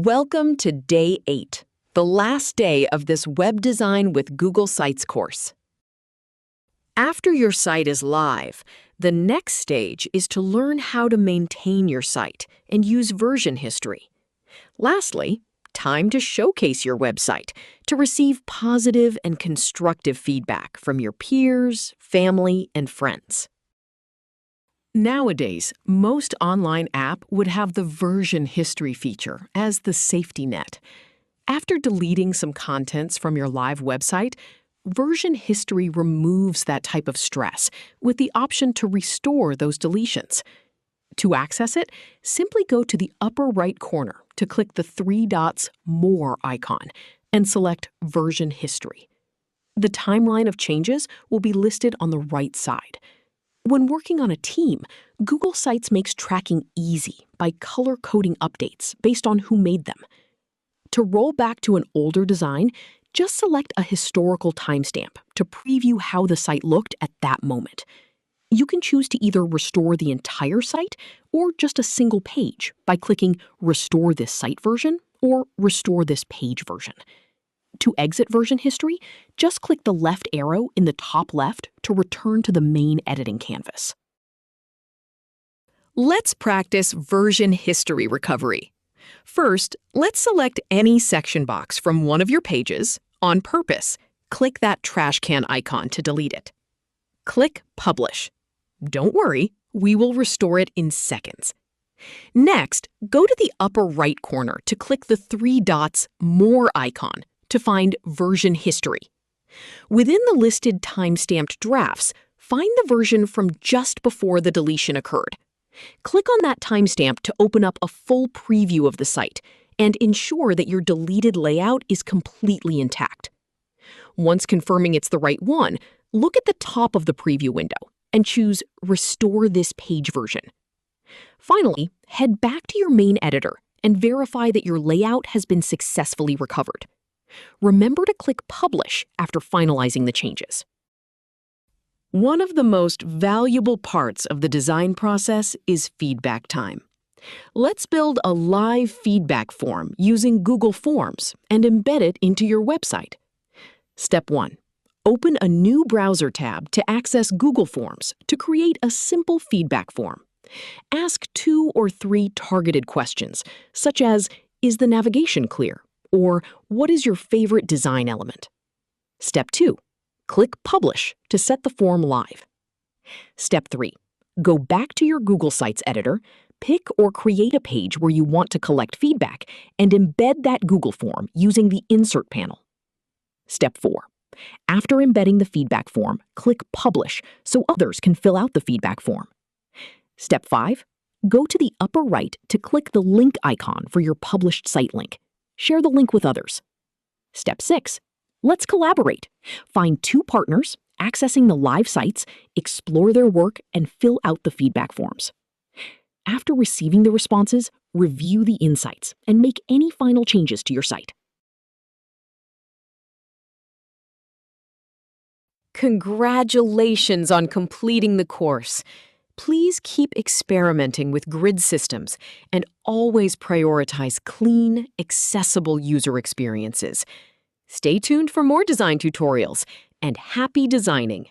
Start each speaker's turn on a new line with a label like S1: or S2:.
S1: Welcome to Day 8, the last day of this Web Design with Google Sites course. After your site is live, the next stage is to learn how to maintain your site and use version history. Lastly, time to showcase your website to receive positive and constructive feedback from your peers, family, and friends. Nowadays, most online apps would have the version history feature as the safety net. After deleting some contents from your live website, version history removes that type of stress with the option to restore those deletions. To access it, simply go to the upper right corner to click the 3 dots More icon and select Version History. The timeline of changes will be listed on the right side. When working on a team, Google Sites makes tracking easy by color-coding updates based on who made them. To roll back to an older design, just select a historical timestamp to preview how the site looked at that moment. You can choose to either restore the entire site or just a single page by clicking Restore this site version or Restore this page version. To exit version history, just click the left arrow in the top left to return to the main editing canvas. Let's practice version history recovery. First, let's select any section box from one of your pages on purpose. Click that trash can icon to delete it. Click Publish. Don't worry, we will restore it in seconds. Next, go to the upper right corner to click the 3 dots More icon to find Version History. Within the listed time-stamped drafts, find the version from just before the deletion occurred. Click on that timestamp to open up a full preview of the site and ensure that your deleted layout is completely intact. Once confirming it's the right one, look at the top of the preview window and choose Restore this page version. Finally, head back to your main editor and verify that your layout has been successfully recovered. Remember to click Publish after finalizing the changes. One of the most valuable parts of the design process is feedback time. Let's build a live feedback form using Google Forms and embed it into your website. Step 1. Open a new browser tab to access Google Forms to create a simple feedback form. Ask 2 or 3 targeted questions, such as, is the navigation clear? Or what is your favorite design element? Step 2. Click Publish to set the form live. Step 3. Go back to your Google Sites editor, pick or create a page where you want to collect feedback, and embed that Google form using the Insert panel. Step 4. After embedding the feedback form, click Publish so others can fill out the feedback form. Step 5. Go to the upper right to click the link icon for your published site link. Share the link with others. Step 6. Let's collaborate. Find 2 partners, accessing the live sites, explore their work, and fill out the feedback forms. After receiving the responses, review the insights and make any final changes to your site. Congratulations on completing the course. Please keep experimenting with grid systems and always prioritize clean, accessible user experiences. Stay tuned for more design tutorials, and happy designing!